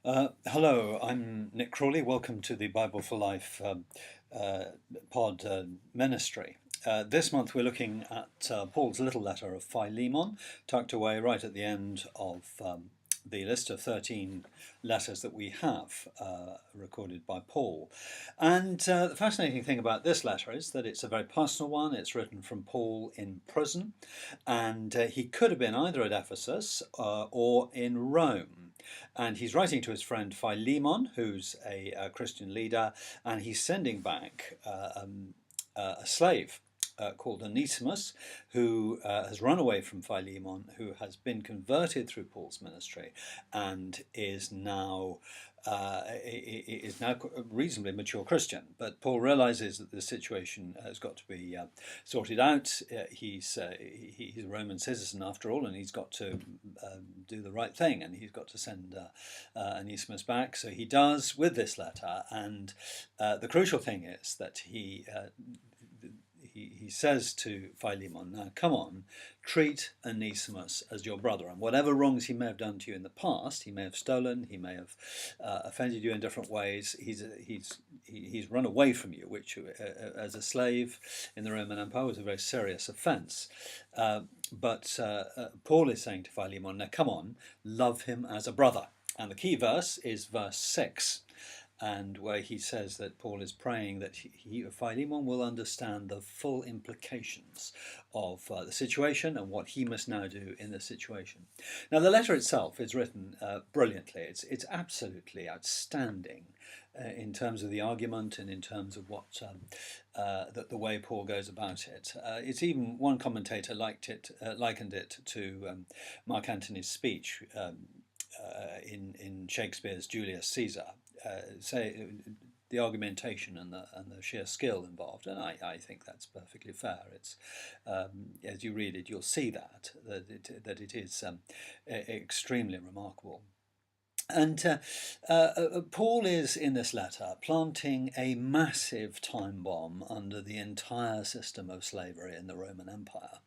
Hello, I'm Nick Crawley. Welcome to the Bible for Life uh, pod ministry. This month we're looking at Paul's little letter of Philemon, tucked away right at the end of the list of 13 letters that we have recorded by Paul. And the fascinating thing about this letter is that it's a very personal one. It's written from Paul in prison, and he could have been either at Ephesus or in Rome. And he's writing to his friend Philemon, who's a Christian leader, and he's sending back a slave called Onesimus, who has run away from Philemon, who has been converted through Paul's ministry, and is now a reasonably mature Christian. But Paul realizes that the situation has got to be sorted out. He's a Roman citizen after all, and he's got to do the right thing, and he's got to send Onesimus back. So he does with this letter, and the crucial thing is that he says to Philemon, now come on, treat Onesimus as your brother, and whatever wrongs he may have done to you in the past, he may have stolen, he may have offended you in different ways, he's run away from you, which as a slave in the Roman Empire was a very serious offence. But Paul is saying to Philemon, now come on, love him as a brother. And the key verse is verse 6. And where he says that Paul is praying that Philemon will understand the full implications of the situation and what he must now do in the situation. Now, the letter itself is written brilliantly. It's absolutely outstanding in terms of the argument and in terms of what the way Paul goes about it. It's even one commentator likened it to Mark Antony's speech in Shakespeare's Julius Caesar. Say the argumentation and the sheer skill involved, and I think that's perfectly fair. It's as you read it, you'll see that it is extremely remarkable. And Paul is in this letter planting a massive time bomb under the entire system of slavery in the Roman Empire.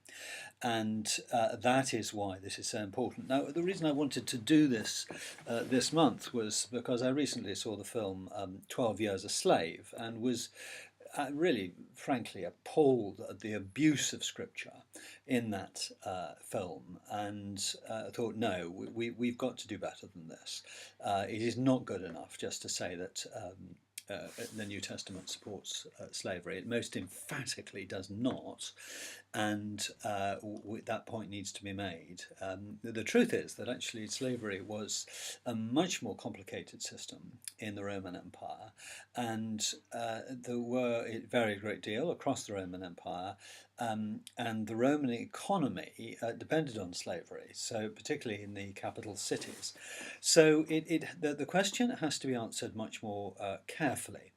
And that is why this is so important. Now, the reason I wanted to do this this month was because I recently saw the film 12 Years a Slave and was really, frankly, appalled at the abuse of scripture in that film, and thought, no, we've got to do better than this. It is not good enough just to say that the New Testament supports slavery. It most emphatically does not, and that point needs to be made. The truth is that actually slavery was a much more complicated system in the Roman Empire, and it varied a great deal across the Roman Empire, and the Roman economy depended on slavery, so particularly in the capital cities. So the question has to be answered much more carefully.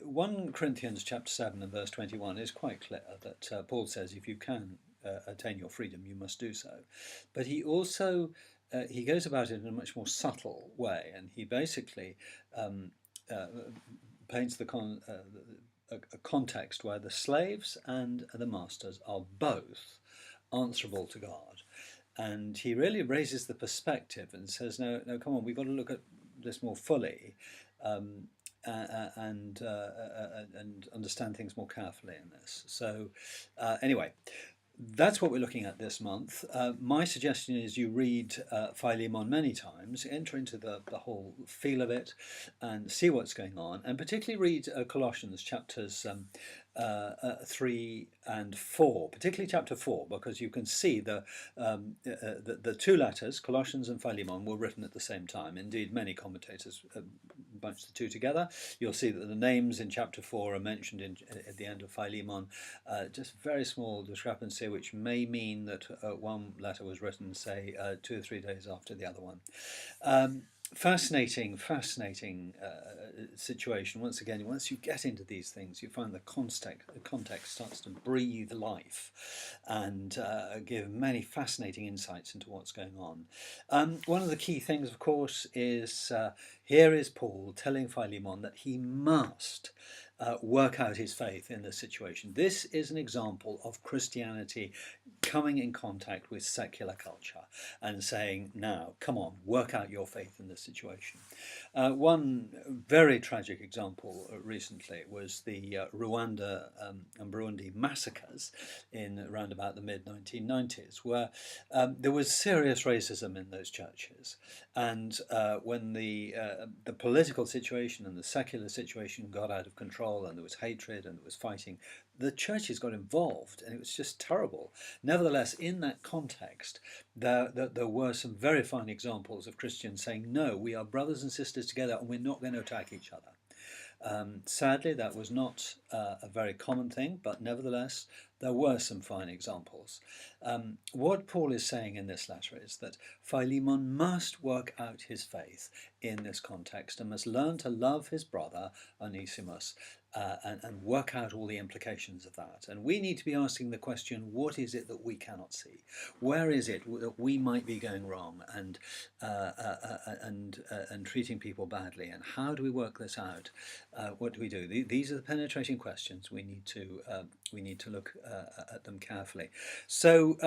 1 Corinthians chapter 7 and verse 21 is quite clear that Paul says if you can attain your freedom, you must do so. But he also he goes about it in a much more subtle way, and he basically paints a context where the slaves and the masters are both answerable to God. And he really raises the perspective and says, no, come on, we've got to look at this more fully. And understand things more carefully in this. So anyway, that's what we're looking at this month. My suggestion is you read Philemon many times, enter into the whole feel of it and see what's going on, and particularly read Colossians chapters 3 and 4, particularly chapter 4, because you can see the two letters, Colossians and Philemon, were written at the same time. Indeed, many commentators bunch the two together. You'll see that the names in chapter 4 are mentioned at the end of Philemon. Just very small discrepancy, which may mean that one letter was written, say, 2 or 3 days after the other one. Fascinating situation. Once again, once you get into these things, you find the context starts to breathe life and give many fascinating insights into what's going on. One of the key things, of course, is here is Paul telling Philemon that he must work out his faith in this situation. This is an example of Christianity coming in contact with secular culture and saying, now, come on, work out your faith in this situation. One very tragic example recently was the Rwanda and Burundi massacres in around about the mid-1990s, where there was serious racism in those churches. And when the political situation and the secular situation got out of control, and there was hatred and there was fighting, the churches got involved, and it was just terrible. Nevertheless, in that context, there were some very fine examples of Christians saying, no, we are brothers and sisters together, and we're not going to attack each other. Sadly, that was not a very common thing, but nevertheless, there were some fine examples. What Paul is saying in this letter is that Philemon must work out his faith in this context and must learn to love his brother Onesimus and work out all the implications of that. And we need to be asking the question, what is it that we cannot see? Where is it that we might be going wrong and treating people badly? And how do we work this out? What do we do? These are the penetrating questions. We need to look at them carefully. So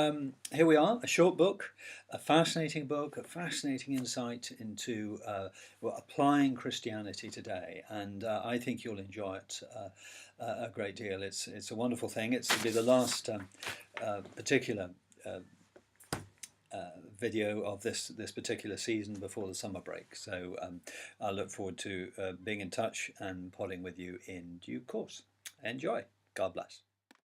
here we are, a short book, a fascinating insight into applying Christianity today, and I think you'll enjoy it a great deal. It's a wonderful thing. It's to be the last particular video of this particular season before the summer break. So I look forward to being in touch and podding with you in due course. Enjoy. God bless.